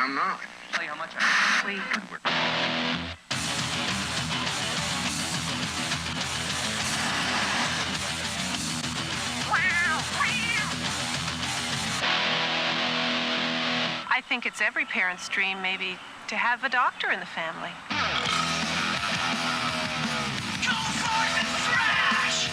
I'm not. Tell you how much I We... I think it's every parent's dream, maybe, to have a doctor in the family. Go for the thrash!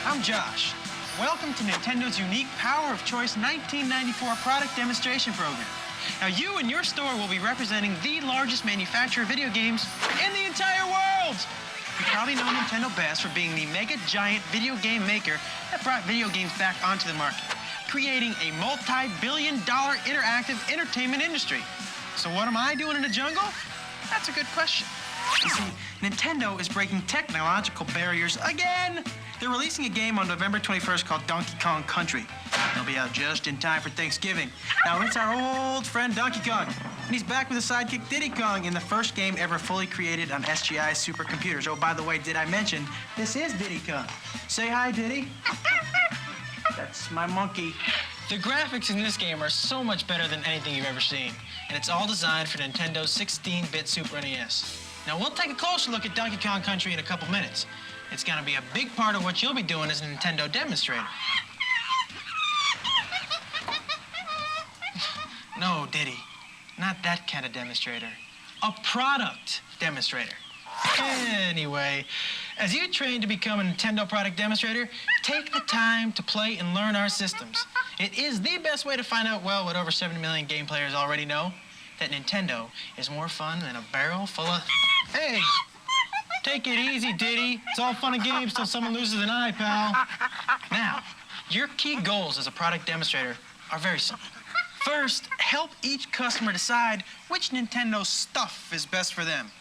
I'm Josh. Welcome to Nintendo's unique Power of Choice 1994 product demonstration program. Now, you and your store will be representing the largest manufacturer of video games in the entire world. You probably know Nintendo best for being the mega giant video game maker that brought video games back onto the market, creating a multi-billion-dollar interactive entertainment industry. So what am I doing in the jungle? That's a good question. You see, Nintendo is breaking technological barriers again. They're releasing a game on November 21st called Donkey Kong Country. It'll be out just in time for Thanksgiving. Now, it's our old friend Donkey Kong, and he's back with his sidekick Diddy Kong in the first game ever fully created on SGI supercomputers. Oh, by the way, did I mention, this is Diddy Kong. Say hi, Diddy. That's my monkey. The graphics in this game are so much better than anything you've ever seen, and it's all designed for Nintendo's 16-bit Super NES. Now, we'll take a closer look at Donkey Kong Country in a couple minutes. It's gonna be a big part of what you'll be doing as a Nintendo demonstrator. No, Diddy, not that kind of demonstrator. A product demonstrator. Anyway, as you train to become a Nintendo product demonstrator, take the time to play and learn our systems. It is the best way to find out, well, what over 70 million game players already know, that Nintendo is more fun than a barrel full of... Hey! Take it easy, Diddy. It's all fun and games till someone loses an eye, pal. Now, your key goals as a product demonstrator are very simple. First, help each customer decide which Nintendo stuff is best for them.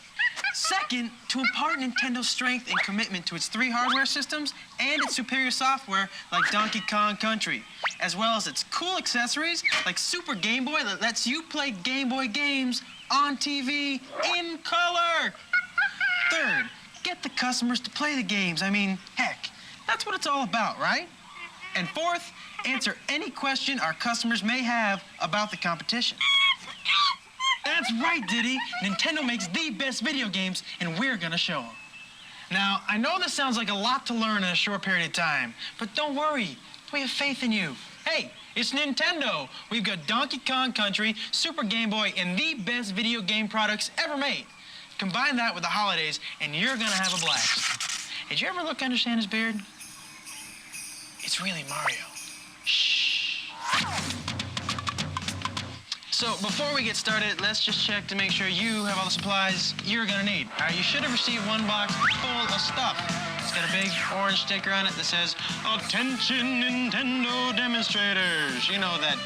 Second, to impart Nintendo's strength and commitment to its 3 hardware systems and its superior software like Donkey Kong Country, as well as its cool accessories like Super Game Boy that lets you play Game Boy games on TV in color. Third, get the customers to play the games. I mean, heck, that's what it's all about, right? And fourth, answer any question our customers may have about the competition. That's right, Diddy. Nintendo makes the best video games, and we're gonna show them. Now, I know this sounds like a lot to learn in a short period of time, but don't worry. We have faith in you. Hey, it's Nintendo. We've got Donkey Kong Country, Super Game Boy, and the best video game products ever made. Combine that with the holidays, and you're gonna have a blast. Did you ever look under Santa's beard? It's really Mario. Shh. So before we get started, let's just check to make sure you have all the supplies you're gonna need. You should have received one box full of stuff. It's got a big orange sticker on it that says, "Attention Nintendo demonstrators." You know that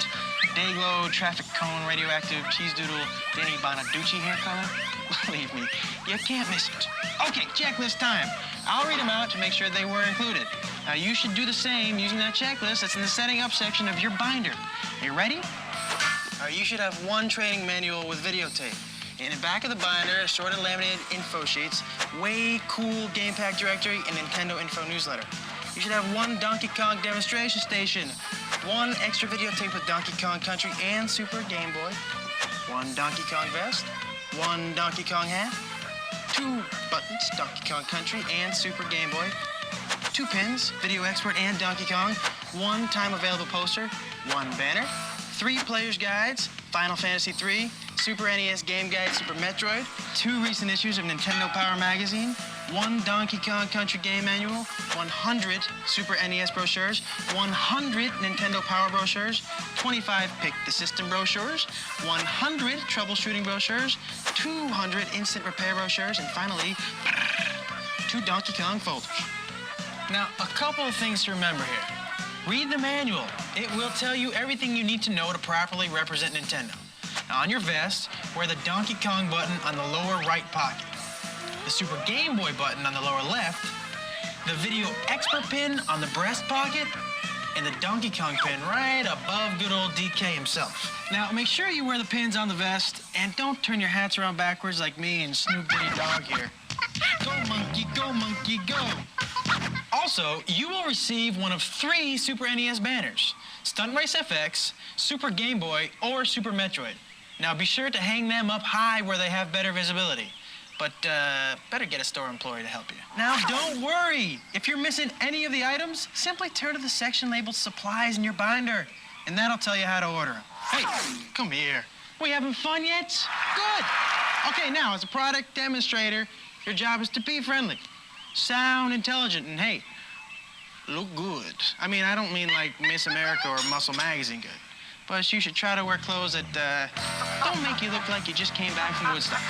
Dayglow, traffic cone, radioactive, cheese doodle, Danny Bonaducci hair color? Believe me, you can't miss it. Okay, checklist time. I'll read them out to make sure they were included. Now, you should do the same using that checklist that's in the setting up section of your binder. Are you ready? You should have one training manual with videotape. In the back of the binder, assorted laminated info sheets, way cool game pack directory, and Nintendo info newsletter. You should have one Donkey Kong demonstration station, one extra videotape with Donkey Kong Country and Super Game Boy, one Donkey Kong vest, one Donkey Kong hat, 2 buttons, Donkey Kong Country and Super Game Boy, 2 pins, Video Expert and Donkey Kong, 1 time-available poster, 1 banner, 3 players' guides, Final Fantasy III, Super NES Game Guide, Super Metroid, 2 recent issues of Nintendo Power Magazine, 1 Donkey Kong Country game manual, 100 Super NES brochures, 100 Nintendo Power brochures, 25 Pick the System brochures, 100 troubleshooting brochures, 200 instant repair brochures, and finally, 2 Donkey Kong folders. Now, a couple of things to remember here. Read the manual. It will tell you everything you need to know to properly represent Nintendo. Now, on your vest, wear the Donkey Kong button on the lower right pocket, the Super Game Boy button on the lower left, the Video Expert pin on the breast pocket, and the Donkey Kong pin right above good old DK himself. Now, make sure you wear the pins on the vest, and don't turn your hats around backwards like me and Snoop Diddy Dog here. Go, monkey, go! Also, you will receive one of 3 Super NES banners: Stunt Race FX, Super Game Boy, or Super Metroid. Now, be sure to hang them up high where they have better visibility. But better get a store employee to help you. Now, don't worry. If you're missing any of the items, simply turn to the section labeled Supplies in your binder, and that'll tell you how to order them. Hey, come here. We having fun yet? Good. Okay, now, as a product demonstrator, your job is to be friendly, sound intelligent, and hey, look good. I mean, I don't mean like Miss America or Muscle Magazine good, but you should try to wear clothes that don't make you look like you just came back from Woodstock.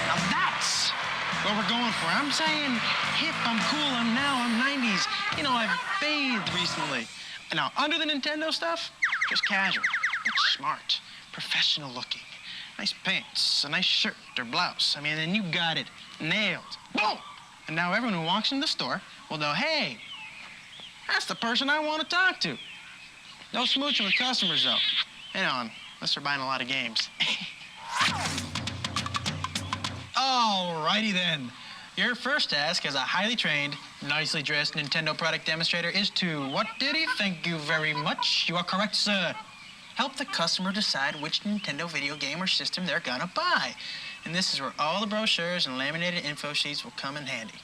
Now that's what we're going for. I'm saying hip, I'm cool, I'm 90s. You know, I've bathed recently. Now, under the Nintendo stuff, just casual, but smart, professional looking. Nice pants, a nice shirt or blouse. I mean, then you got it nailed. Boom! And now everyone who walks into the store will know, hey, that's the person I want to talk to. No smooching with customers, though. You know, unless they're buying a lot of games. Alrighty then. Your first task as a highly trained, nicely dressed Nintendo product demonstrator is to, what did he? Thank you very much. You are correct, sir. Help the customer decide which Nintendo video game or system they're gonna buy. And this is where all the brochures and laminated info sheets will come in handy.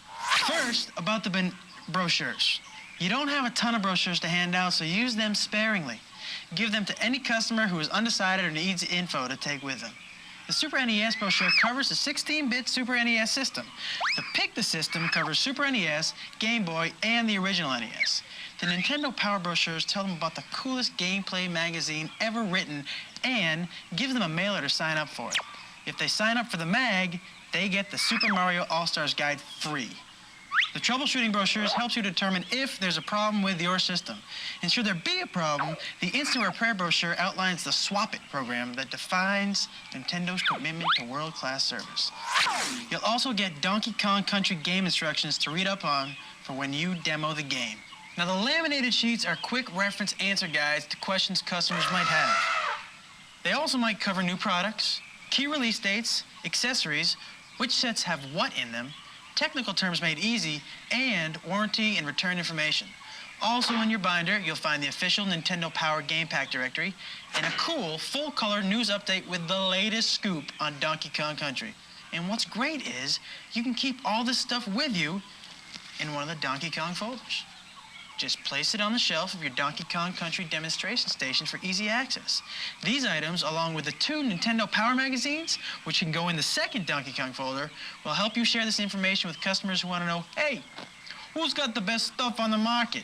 First, about the brochures. You don't have a ton of brochures to hand out, so use them sparingly. Give them to any customer who is undecided or needs info to take with them. The Super NES brochure covers the 16-bit Super NES system. The Pick the System covers Super NES, Game Boy, and the original NES. The Nintendo Power brochures tell them about the coolest gameplay magazine ever written and gives them a mailer to sign up for it. If they sign up for the mag, they get the Super Mario All-Stars Guide free. The troubleshooting brochures helps you determine if there's a problem with your system. And should there be a problem, the Instant Repair brochure outlines the Swap It program that defines Nintendo's commitment to world-class service. You'll also get Donkey Kong Country game instructions to read up on for when you demo the game. Now, the laminated sheets are quick reference answer guides to questions customers might have. They also might cover new products, key release dates, accessories, which sets have what in them, technical terms made easy, and warranty and return information. Also in your binder, you'll find the official Nintendo Power Game Pack directory and a cool full-color news update with the latest scoop on Donkey Kong Country. And what's great is you can keep all this stuff with you in one of the Donkey Kong folders. Just place it on the shelf of your Donkey Kong Country demonstration station for easy access. These items, along with the 2 Nintendo Power magazines, which can go in the second Donkey Kong folder, will help you share this information with customers who want to know, hey, who's got the best stuff on the market?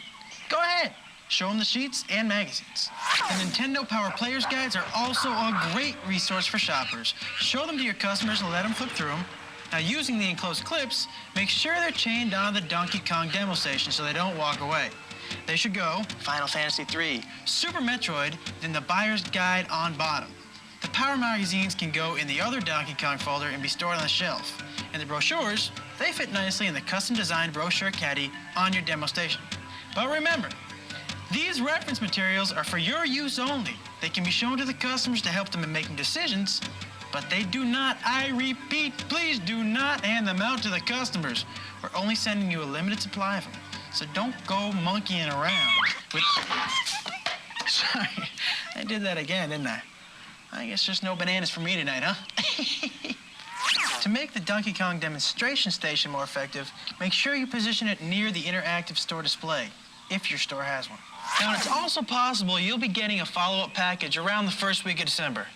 Go ahead, show them the sheets and magazines. The Nintendo Power Player's Guides are also a great resource for shoppers. Show them to your customers and let them flip through them. Now, using the enclosed clips, make sure they're chained on the Donkey Kong demo station so they don't walk away. They should go Final Fantasy III, Super Metroid, then the buyer's guide on bottom. The Power magazines can go in the other Donkey Kong folder and be stored on the shelf. And the brochures, they fit nicely in the custom-designed brochure caddy on your demo station. But remember, these reference materials are for your use only. They can be shown to the customers to help them in making decisions, but they do not, I repeat, please do not hand them out to the customers. We're only sending you a limited supply of them, so don't go monkeying around with... Sorry, I did that again, didn't I? I guess there's no bananas for me tonight, huh? To make the Donkey Kong demonstration station more effective, make sure you position it near the interactive store display, if your store has one. Now, it's also possible you'll be getting a follow-up package around the first week of December.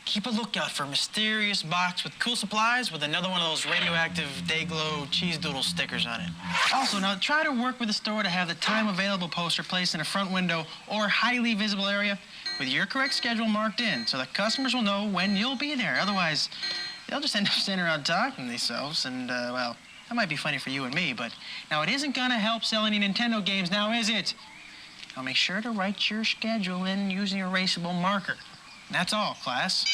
Keep a lookout for a mysterious box with cool supplies with another one of those radioactive Dayglow cheese doodle stickers on it. Also, now try to work with the store to have the time available poster placed in a front window or highly visible area with your correct schedule marked in so that customers will know when you'll be there. Otherwise, they'll just end up sitting around talking to themselves and, well, that might be funny for you and me, but now it isn't gonna help sell any Nintendo games now, is it? Now make sure to write your schedule in using an erasable marker. That's all, class.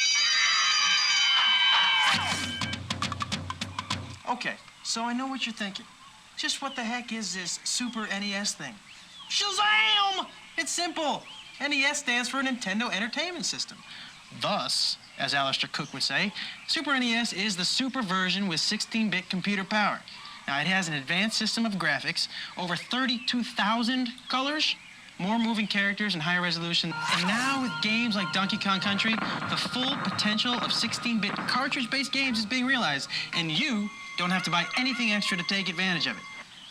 Okay, so I know what you're thinking. Just what the heck is this Super NES thing? Shazam! It's simple. NES stands for Nintendo Entertainment System. Thus, as Alistair Cook would say, Super NES is the super version with 16-bit computer power. Now, it has an advanced system of graphics, over 32,000 colors, more moving characters and higher resolution. And now with games like Donkey Kong Country, the full potential of 16-bit cartridge-based games is being realized, and you don't have to buy anything extra to take advantage of it.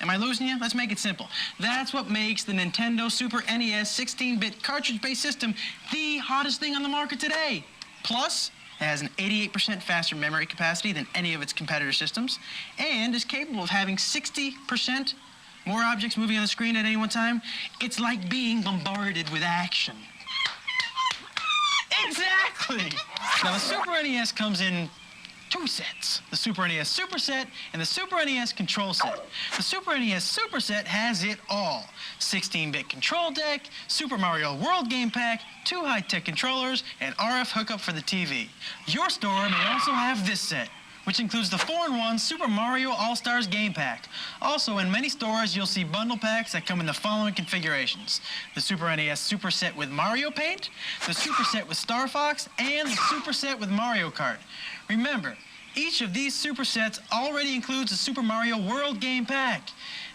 Am I losing you? Let's make it simple. That's what makes the Nintendo Super NES 16-bit cartridge-based system the hottest thing on the market today. Plus, it has an 88% faster memory capacity than any of its competitor systems, and is capable of having 60% more objects moving on the screen at any one time. It's like being bombarded with action. Exactly! Now, the Super NES comes in two sets, the Super NES Super Set and the Super NES Control Set. The Super NES Super Set has it all. 16-bit control deck, Super Mario World Game Pack, 2 high-tech controllers, and RF hookup for the TV. Your store may also have this set, which includes the 4-in-1 Super Mario All-Stars Game Pack. Also, in many stores, you'll see bundle packs that come in the following configurations: the Super NES Super Set with Mario Paint, the Super Set with Star Fox, and the Super Set with Mario Kart. Remember, each of these super sets already includes a Super Mario World Game Pack.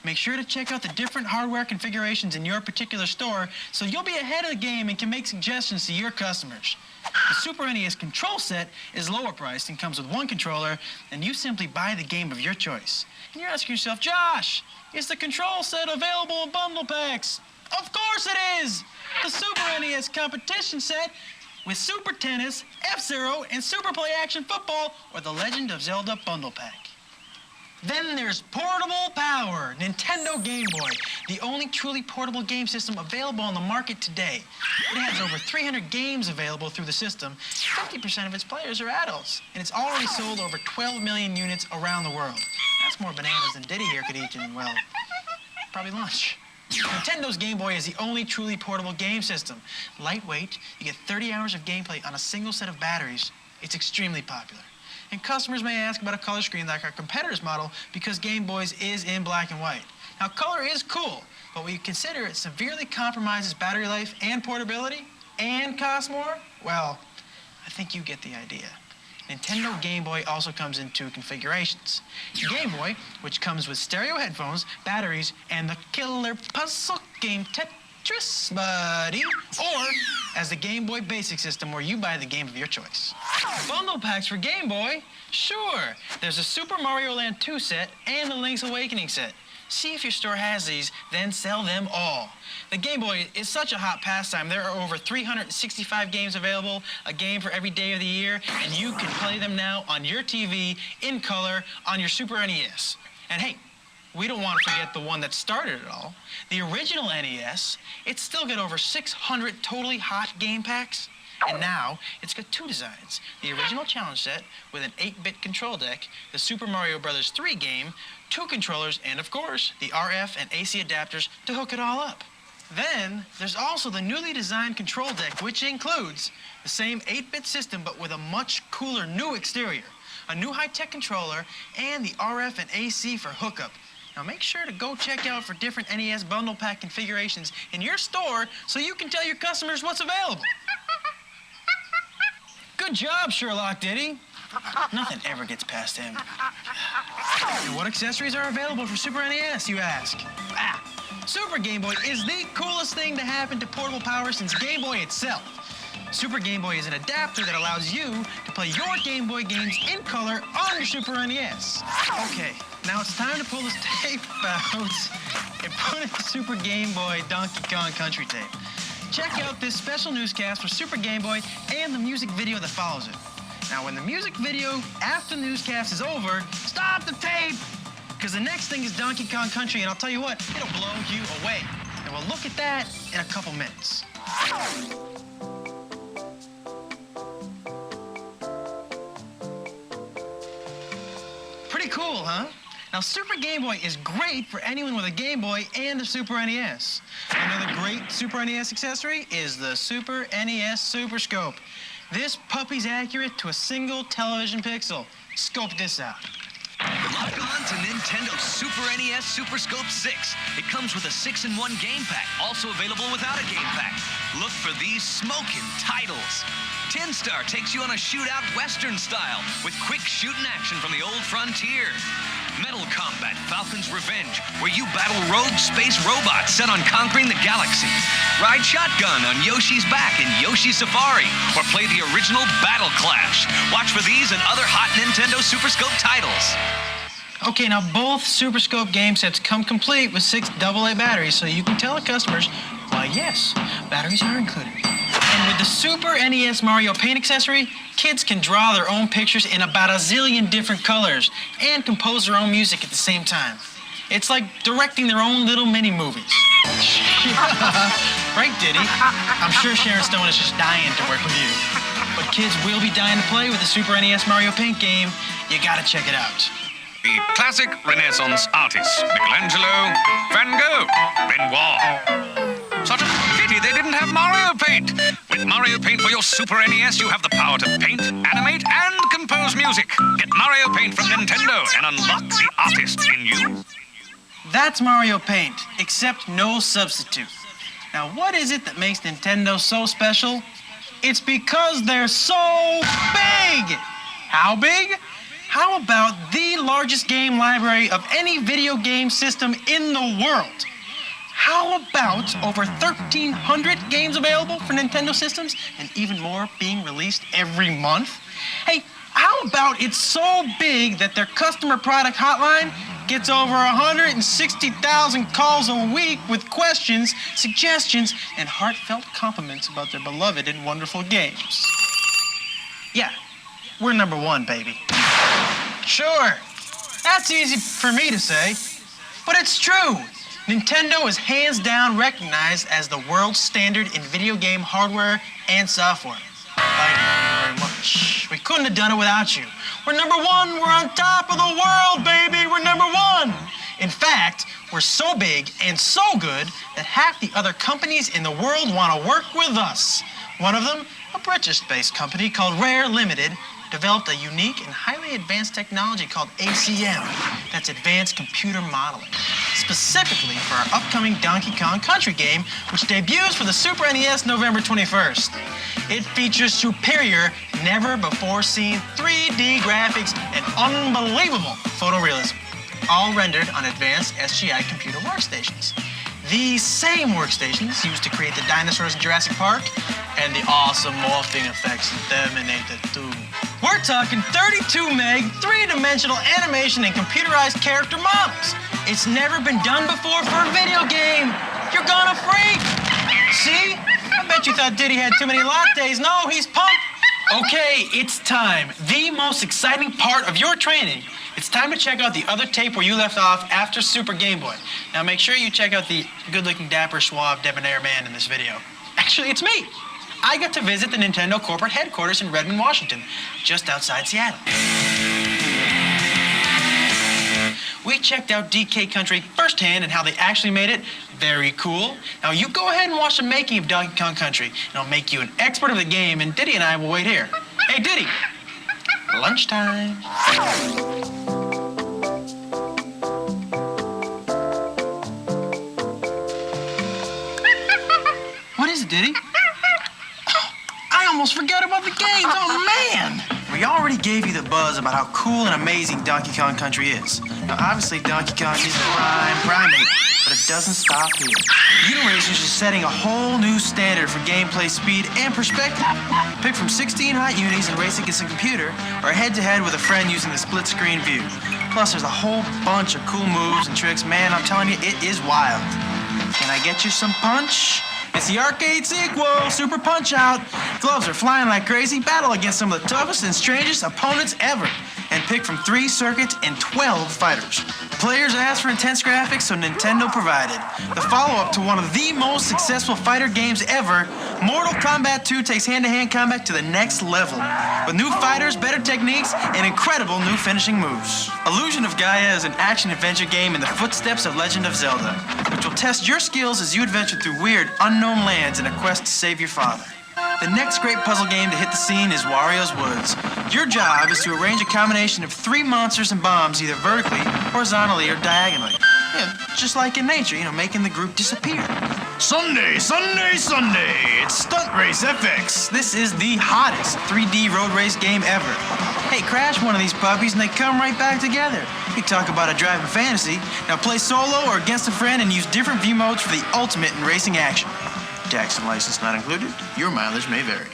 Make sure to check out the different hardware configurations in your particular store so you'll be ahead of the game and can make suggestions to your customers. The Super NES Control Set is lower priced and comes with 1 controller, and you simply buy the game of your choice. And you're asking yourself, Josh, is the Control Set available in bundle packs? Of course it is! The Super NES Competition Set with Super Tennis, F-Zero, and Super Play Action Football, or the Legend of Zelda Bundle Pack. Then there's Portable Power, Nintendo Game Boy, the only truly portable game system available on the market today. It has over 300 games available through the system. 50% of its players are adults, and it's already sold over 12 million units around the world. That's more bananas than Diddy here could eat in, well, probably lunch. Nintendo's Game Boy is the only truly portable game system. Lightweight, you get 30 hours of gameplay on a single set of batteries. It's extremely popular. And customers may ask about a color screen like our competitor's model because Game Boy's is in black and white. Now, color is cool, but when you consider it severely compromises battery life and portability and costs more, well, I think you get the idea. Nintendo Game Boy also comes in 2 configurations. Game Boy, which comes with stereo headphones, batteries, and the killer puzzle game Tetris Buddy, or as the Game Boy Basic System, where you buy the game of your choice. Bundle packs for Game Boy? Sure. There's a Super Mario Land 2 set and the Link's Awakening set. See if your store has these, then sell them all. The Game Boy is such a hot pastime. There are over 365 games available, a game for every day of the year, and you can play them now on your TV, in color, on your Super NES. And hey, we don't want to forget the one that started it all. The original NES, it's still got over 600 totally hot game packs. And now, it's got 2 designs. The original challenge set with an 8-bit control deck, the Super Mario Bros. 3 game, 2 controllers, and of course, the RF and AC adapters to hook it all up. Then, there's also the newly designed control deck, which includes the same 8-bit system, but with a much cooler new exterior, a new high-tech controller, and the RF and AC for hookup. Now, make sure to go check out for different NES bundle pack configurations in your store so you can tell your customers what's available. Good job, Sherlock Diddy. Nothing ever gets past him. And what accessories are available for Super NES, you ask? Super Game Boy is the coolest thing to happen to portable power since Game Boy itself. Super Game Boy is an adapter that allows you to play your Game Boy games in color on your Super NES. Okay, now it's time to pull this tape out and put in the Super Game Boy Donkey Kong Country tape. Check out this special newscast for Super Game Boy and the music video that follows it. Now, when the music video after the newscast is over, stop the tape! Because the next thing is Donkey Kong Country, and I'll tell you what, it'll blow you away. And we'll look at that in a couple minutes. Pretty cool, huh? Now, Super Game Boy is great for anyone with a Game Boy and a Super NES. Another great Super NES accessory is the Super NES Super Scope. This puppy's accurate to a single television pixel. Scope this out. Log on to Nintendo Super NES Super Scope 6. It comes with a 6-in-1 game pack, also available without a game pack. Look for these smoking titles. Tin Star takes you on a shootout Western style with quick shooting action from the old frontier. Metal Combat Falcon's Revenge, where you battle rogue space robots set on conquering the galaxy. Ride shotgun on Yoshi's Back in Yoshi Safari, or play the original Battle Clash. Watch for these and other hot Nintendo Super Scope titles. Okay, now both Super Scope game sets come complete with 6 AA batteries, so you can tell the customers, why yes, batteries are included. And with the Super NES Mario Paint accessory, kids can draw their own pictures in about a zillion different colors and compose their own music at the same time. It's like directing their own little mini-movies. Right, Diddy? I'm sure Sharon Stone is just dying to work with you. But kids will be dying to play with the Super NES Mario Paint game. You gotta check it out. The classic Renaissance artists, Michelangelo, Van Gogh, Renoir. Such a pity they didn't have Mario Paint. With Mario Paint for your Super NES, you have the power to paint, animate, and compose music. Get Mario Paint from Nintendo and unlock the artist in you. That's Mario Paint, except no substitute. Now, what is it that makes Nintendo so special? It's because they're so big! How big? How about the largest game library of any video game system in the world? How about over 1,300 games available for Nintendo systems and even more being released every month? Hey, how about it's so big that their customer product hotline gets over 160,000 calls a week with questions, suggestions, and heartfelt compliments about their beloved and wonderful games? Yeah, we're number one, baby. Sure, that's easy for me to say, but it's true. Nintendo is hands down recognized as the world standard in video game hardware and software. Thank you very much. We couldn't have done it without you. We're number one. We're on top of the world, baby. We're number one. In fact, we're so big and so good that half the other companies in the world want to work with us. One of them, a British-based company called Rare Limited, developed a unique and highly advanced technology called ACM, that's Advanced Computer Modeling, specifically for our upcoming Donkey Kong Country game, which debuts for the Super NES November 21st. It features superior, never-before-seen 3D graphics and unbelievable photorealism, all rendered on advanced SGI computer workstations. These same workstations used to create the dinosaurs in Jurassic Park and the awesome morphing effects in Terminator 2. We're talking 32 meg, 3-dimensional animation and computerized character models. It's never been done before for a video game. You're gonna freak. See? I bet you thought Diddy had too many lattes. No, he's pumped. Okay, it's time. The most exciting part of your training. It's time to check out the other tape where you left off after Super Game Boy. Now make sure you check out the good-looking, dapper, suave, debonair man in this video. Actually, it's me. I got to visit the Nintendo corporate headquarters in Redmond, Washington, just outside Seattle. We checked out DK Country firsthand and how they actually made it. Very cool. Now you go ahead and watch the making of Donkey Kong Country, and I'll make you an expert of the game, and Diddy and I will wait here. Hey, Diddy, lunchtime. What is it, Diddy? I almost forgot about the games. Oh, man. We already gave you the buzz about how cool and amazing Donkey Kong Country is. Now, obviously, Donkey Kong is a primate, but it doesn't stop here. Uniracers is setting a whole new standard for gameplay speed and perspective. Pick from 16 hot unis and race against a computer, or head-to-head with a friend using the split-screen view. Plus, there's a whole bunch of cool moves and tricks. Man, I'm telling you, it is wild. Can I get you some punch? It's the arcade sequel, Super Punch-Out! Gloves are flying like crazy, battle against some of the toughest and strangest opponents ever, and pick from 3 circuits and 12 fighters. Players asked for intense graphics, so Nintendo provided. The follow-up to one of the most successful fighter games ever, Mortal Kombat 2 takes hand-to-hand combat to the next level, with new fighters, better techniques, and incredible new finishing moves. Illusion of Gaia is an action-adventure game in the footsteps of Legend of Zelda, which will test your skills as you adventure through weird, unknown lands in a quest to save your father. The next great puzzle game to hit the scene is Wario's Woods. Your job is to arrange a combination of 3 monsters and bombs either vertically, horizontally, or diagonally. Yeah, just like in nature, making the group disappear. Sunday, Sunday, Sunday! It's Stunt Race FX. This is the hottest 3D road race game ever. Hey, crash one of these puppies and they come right back together. You talk about a driving fantasy. Now play solo or against a friend and use different view modes for the ultimate in racing action. Tax and license not included. Your mileage may vary.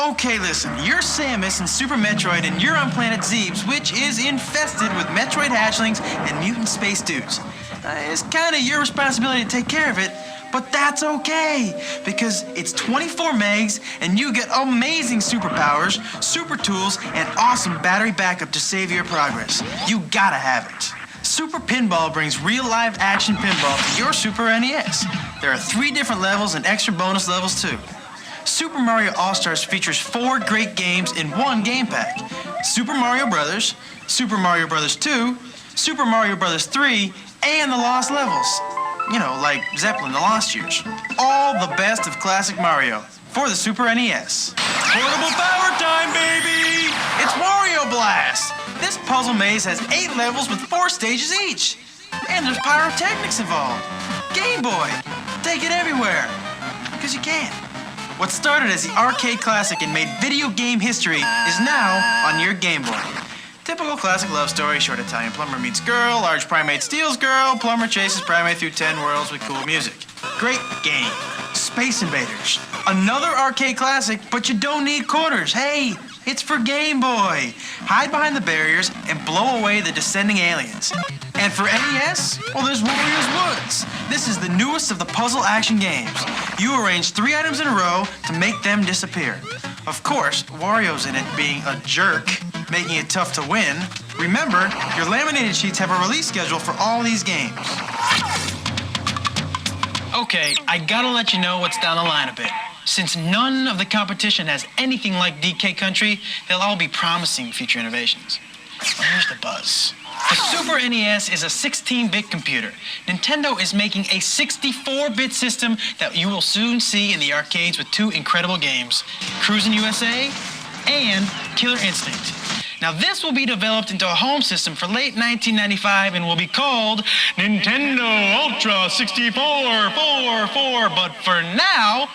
Okay, listen. You're Samus in Super Metroid and you're on planet Zebes, which is infested with Metroid hatchlings and mutant space dudes. It's kind of your responsibility to take care of it, but that's okay, because it's 24 megs and you get amazing superpowers, super tools, and awesome battery backup to save your progress. You gotta have it. Super Pinball brings real live action pinball to your Super NES. There are 3 different levels and extra bonus levels too. Super Mario All-Stars features 4 great games in one game pack. Super Mario Brothers, Super Mario Brothers 2, Super Mario Brothers 3, and the Lost Levels. Like Zeppelin, the Lost Years. All the best of classic Mario for the Super NES. Portable power time, baby! It's Wario Blast! This puzzle maze has 8 levels with 4 stages each. And there's pyrotechnics involved. Game Boy, take it everywhere. Because you can. What started as the arcade classic and made video game history is now on your Game Boy. Typical classic love story, short Italian plumber meets girl, large primate steals girl, plumber chases primate through 10 worlds with cool music. Great game. Space Invaders. Another arcade classic, but you don't need quarters. Hey, it's for Game Boy. Hide behind the barriers and blow away the descending aliens. And for NES, well, there's Wario's Woods. This is the newest of the puzzle action games. You arrange 3 items in a row to make them disappear. Of course, Wario's in it being a jerk, making it tough to win. Remember, your laminated sheets have a release schedule for all these games. Okay, I gotta let you know what's down the line a bit. Since none of the competition has anything like DK Country, they'll all be promising future innovations. Well, here's the buzz. The Super NES is a 16-bit computer. Nintendo is making a 64-bit system that you will soon see in the arcades with 2 incredible games, Cruisin' USA and Killer Instinct. Now, this will be developed into a home system for late 1995 and will be called Nintendo Ultra 6444. But for now,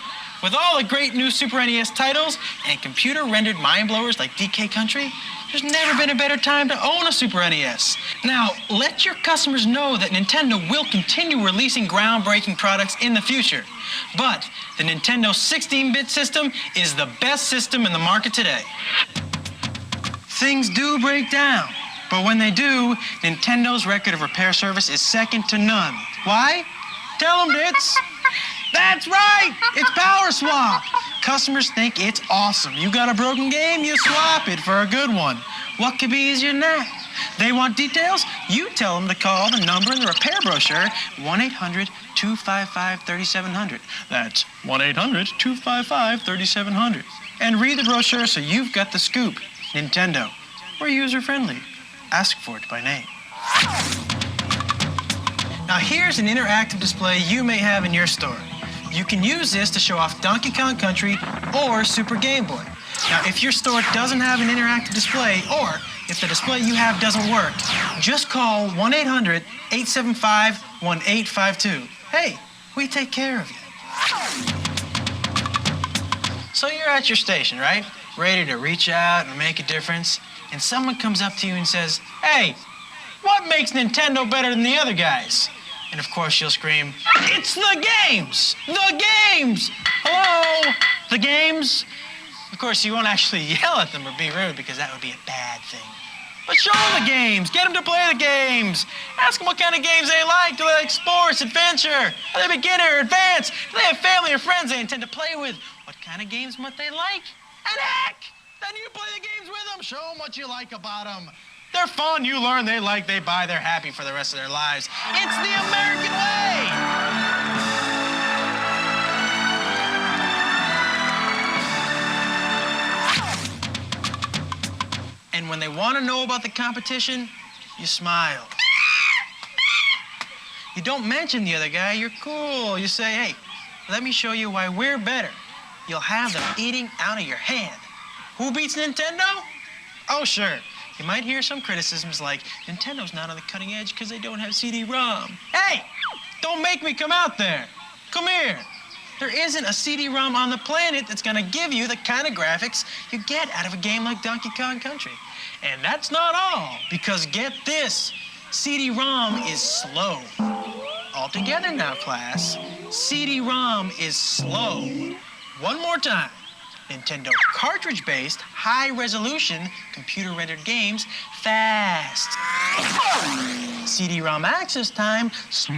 with all the great new Super NES titles and computer-rendered mind-blowers like DK Country, there's never been a better time to own a Super NES. Now, let your customers know that Nintendo will continue releasing groundbreaking products in the future. But the Nintendo 16-bit system is the best system in the market today. Things do break down, but when they do, Nintendo's record of repair service is second to none. Why? Tell them, Ditz. That's right! It's Power Swap! Customers think it's awesome. You got a broken game, you swap it for a good one. What could be easier than that? They want details? You tell them to call the number in the repair brochure, 1-800-255-3700. That's 1-800-255-3700. And read the brochure so you've got the scoop. Nintendo. We're user-friendly. Ask for it by name. Now here's an interactive display you may have in your store. You can use this to show off Donkey Kong Country or Super Game Boy. Now, if your store doesn't have an interactive display, or if the display you have doesn't work, just call 1-800-875-1852. Hey, we take care of you. So you're at your station, right? Ready to reach out and make a difference, and someone comes up to you and says, "Hey, what makes Nintendo better than the other guys?" And of course you'll scream, "It's the games! The games! Hello? The games?" Of course, you won't actually yell at them or be rude because that would be a bad thing. But show them the games. Get them to play the games. Ask them what kind of games they like. Do they like sports, adventure? Are they beginner, advanced? Do they have family or friends they intend to play with? What kind of games might they like? And heck, then you play the games with them. Show them what you like about them. They're fun, you learn, they like, they buy, they're happy for the rest of their lives. It's the American way! And when they want to know about the competition, you smile. You don't mention the other guy, you're cool. You say, "Hey, let me show you why we're better." you'll have them eating out of your hand. Who beats Nintendo? Oh, sure. You might hear some criticisms like, Nintendo's not on the cutting edge because they don't have CD-ROM. Hey, don't make me come out there. Come here. There isn't a CD-ROM on the planet that's gonna give you the kind of graphics you get out of a game like Donkey Kong Country. And that's not all, because get this, CD-ROM is slow. All together now, class. CD-ROM is slow. One more time. Nintendo cartridge-based, high-resolution, computer-rendered games, fast. CD-ROM access time, slow.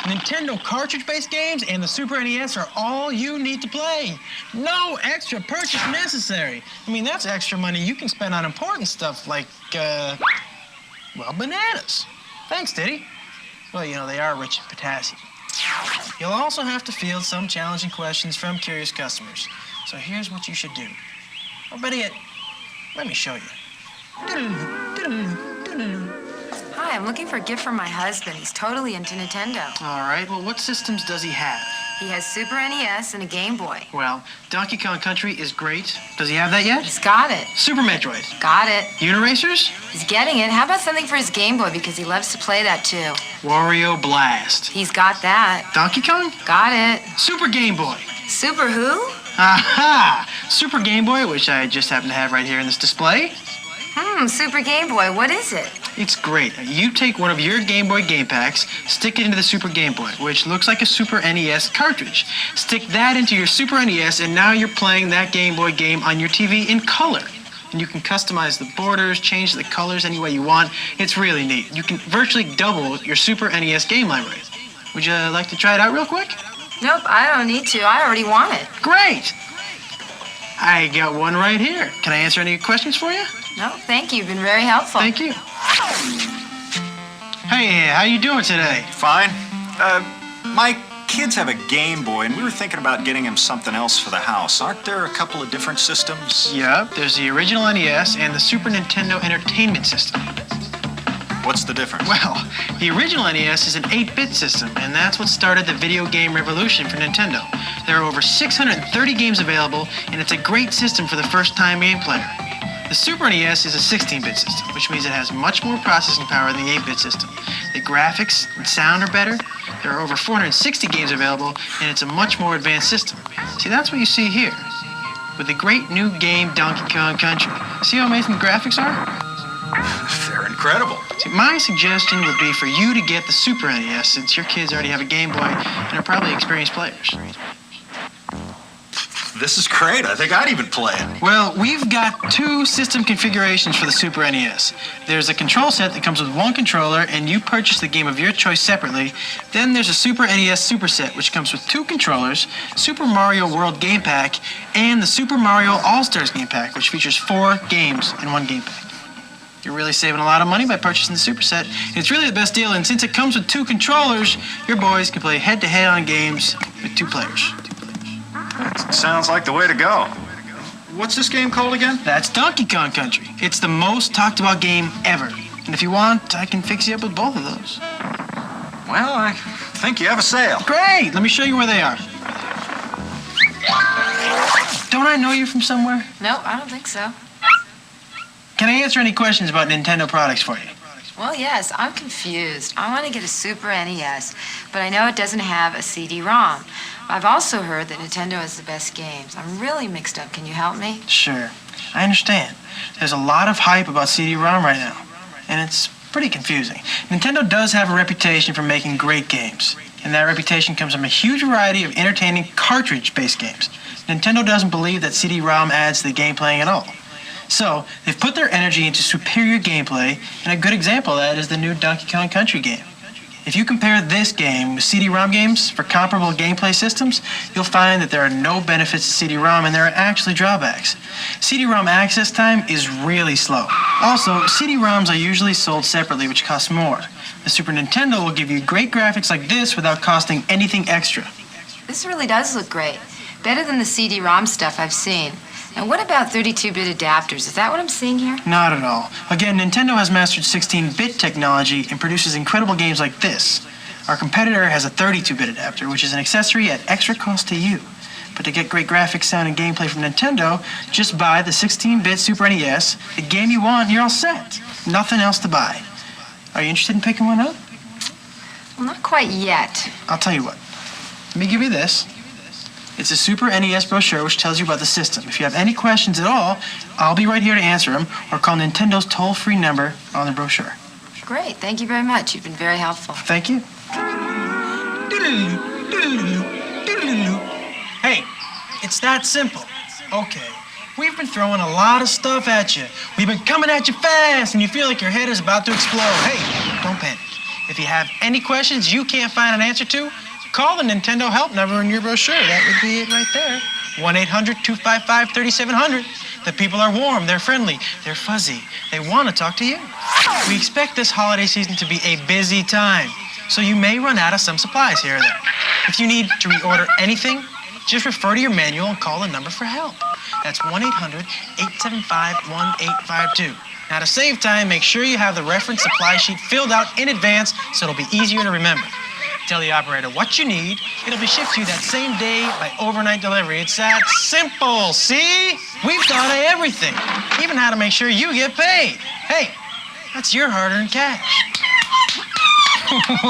Nintendo cartridge-based games and the Super NES are all you need to play. No extra purchase necessary. I mean, that's extra money you can spend on important stuff like, well, bananas. Thanks, Diddy. Well, you know, they are rich in potassium. You'll also have to field some challenging questions from curious customers. So here's what you should do. Or better yet, let me show you. Hi, I'm looking for a gift for my husband. He's totally into Nintendo. All right, well, what systems does he have? He has Super NES and a Game Boy. Well, Donkey Kong Country is great. Does he have that yet? He's got it. Super Metroid. Got it. Uniracers? He's getting it. How about something for his Game Boy, because he loves to play that too. Wario Blast. He's got that. Donkey Kong? Got it. Super Game Boy. Super who? Aha! Super Game Boy, which I just happen to have right here in this display. Super Game Boy. What is it? It's great. You take one of your Game Boy game packs, stick it into the Super Game Boy, which looks like a Super NES cartridge. Stick that into your Super NES, and now you're playing that Game Boy game on your TV in color. And you can customize the borders, change the colors any way you want. It's really neat. You can virtually double your Super NES game library. Would you like to try it out real quick? Nope, I don't need to. I already want it. Great! I got one right here. Can I answer any questions for you? No, thank you. You've been very helpful. Thank you. Hey, how you doing today? Fine. My kids have a Game Boy, and we were thinking about getting him something else for the house. Aren't there a couple of different systems? Yep, there's the original NES and the Super Nintendo Entertainment System. What's the difference? Well, the original NES is an 8-bit system, and that's what started the video game revolution for Nintendo. There are over 630 games available, and it's a great system for the first-time game player. The Super NES is a 16-bit system, which means it has much more processing power than the 8-bit system. The graphics and sound are better. There are over 460 games available, and it's a much more advanced system. See, that's what you see here. With the great new game Donkey Kong Country. See how amazing the graphics are? They're incredible. See, my suggestion would be for you to get the Super NES, since your kids already have a Game Boy and are probably experienced players. This is great. I think I'd even play it. Well, we've got 2 system configurations for the Super NES. There's a control set that comes with 1 controller, and you purchase the game of your choice separately. Then there's a Super NES Superset, which comes with 2 controllers, Super Mario World Game Pack, and the Super Mario All-Stars Game Pack, which features 4 games in 1 game pack. You're really saving a lot of money by purchasing the Superset. It's really the best deal, and since it comes with 2 controllers, your boys can play head-to-head on games with 2 players. Sounds like the way to go. What's this game called again? That's Donkey Kong Country. It's the most talked about game ever. And if you want, I can fix you up with both of those. Well, I think you have a sale. Great! Let me show you where they are. Don't I know you from somewhere? No, I don't think so. Can I answer any questions about Nintendo products for you? Well, yes, I'm confused. I want to get a Super NES, but I know it doesn't have a CD-ROM. I've also heard that Nintendo has the best games. I'm really mixed up. Can you help me? Sure. I understand. There's a lot of hype about CD-ROM right now, and it's pretty confusing. Nintendo does have a reputation for making great games, and that reputation comes from a huge variety of entertaining cartridge-based games. Nintendo doesn't believe that CD-ROM adds to the game playing at all. So, they've put their energy into superior gameplay, and a good example of that is the new Donkey Kong Country game. If you compare this game with CD-ROM games for comparable gameplay systems, you'll find that there are no benefits to CD-ROM and there are actually drawbacks. CD-ROM access time is really slow. Also, CD-ROMs are usually sold separately, which costs more. The Super Nintendo will give you great graphics like this without costing anything extra. This really does look great. Better than the CD-ROM stuff I've seen. And what about 32-bit adapters? Is that what I'm seeing here? Not at all. Again, Nintendo has mastered 16-bit technology and produces incredible games like this. Our competitor has a 32-bit adapter, which is an accessory at extra cost to you. But to get great graphics, sound, and gameplay from Nintendo, just buy the 16-bit Super NES, the game you want, and you're all set. Nothing else to buy. Are you interested in picking one up? Well, not quite yet. I'll tell you what. Let me give you this. It's a Super NES brochure which tells you about the system. If you have any questions at all, I'll be right here to answer them, or call Nintendo's toll-free number on the brochure. Great. Thank you very much. You've been very helpful. Thank you. Hey, it's that simple. Okay, we've been throwing a lot of stuff at you. We've been coming at you fast, and you feel like your head is about to explode. Hey, don't panic. If you have any questions you can't find an answer to, call the Nintendo help number in your brochure. That would be it right there. 1-800-255-3700. The people are warm, they're friendly, they're fuzzy. They want to talk to you. We expect this holiday season to be a busy time, so you may run out of some supplies here or there. If you need to reorder anything, just refer to your manual and call the number for help. That's 1-800-875-1852. Now, to save time, make sure you have the reference supply sheet filled out in advance so it'll be easier to remember. Tell the operator what you need. It'll be shipped to you that same day by overnight delivery. It's that simple, see? We've thought of everything, even how to make sure you get paid. Hey, that's your hard-earned cash.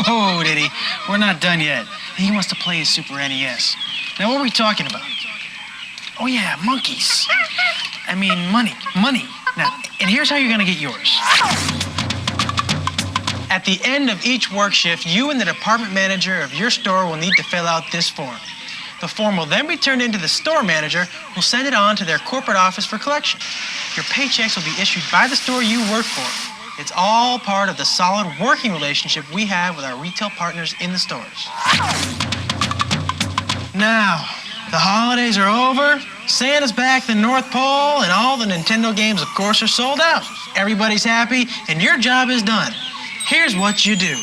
Oh, Diddy, we're not done yet. He wants to play his Super NES. Now, what are we talking about? Oh, yeah, monkeys. I mean, money. Now, and here's how you're gonna get yours. At the end of each work shift, you and the department manager of your store will need to fill out this form. The form will then be turned into the store manager, who'll send it on to their corporate office for collection. Your paychecks will be issued by the store you work for. It's all part of the solid working relationship we have with our retail partners in the stores. Now, the holidays are over, Santa's back to the North Pole, and all the Nintendo games, of course, are sold out. Everybody's happy, and your job is done. Here's what you do.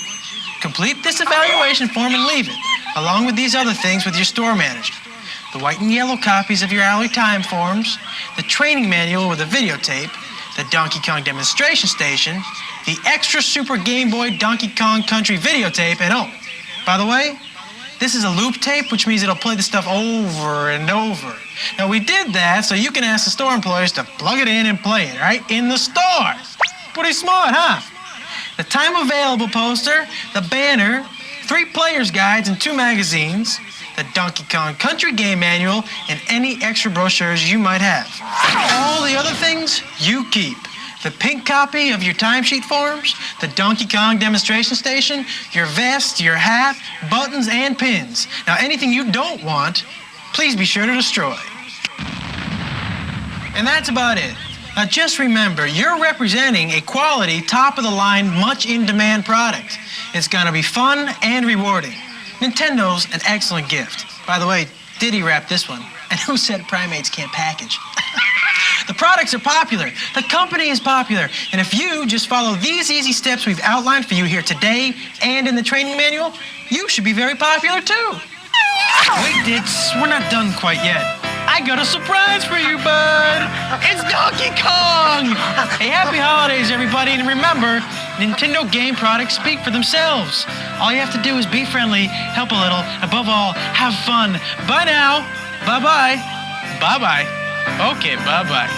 Complete this evaluation form and leave it, along with these other things with your store manager. The white and yellow copies of your hourly time forms, the training manual with a videotape, the Donkey Kong demonstration station, the extra Super Game Boy Donkey Kong Country videotape, and oh, by the way, this is a loop tape, which means it'll play the stuff over and over. Now, we did that so you can ask the store employees to plug it in and play it, right? In the store. Pretty smart, huh? The time available poster, the banner, 3 players' guides and 2 magazines, the Donkey Kong Country Game Manual, and any extra brochures you might have. All the other things, you keep. The pink copy of your timesheet forms, the Donkey Kong demonstration station, your vest, your hat, buttons, and pins. Now, anything you don't want, please be sure to destroy. And that's about it. Now, just remember, you're representing a quality, top-of-the-line, much-in-demand product. It's gonna be fun and rewarding. Nintendo's an excellent gift. By the way, Diddy wrapped this one. And who said primates can't package? The products are popular. The company is popular. And if you just follow these easy steps we've outlined for you here today and in the training manual, you should be very popular too. Wait, Dits, we're not done quite yet. I got a surprise for you, bud. It's Donkey Kong. Hey, happy holidays, everybody. And remember, Nintendo game products speak for themselves. All you have to do is be friendly, help a little, above all, have fun. Bye now. Bye-bye. Bye-bye. Okay, bye-bye.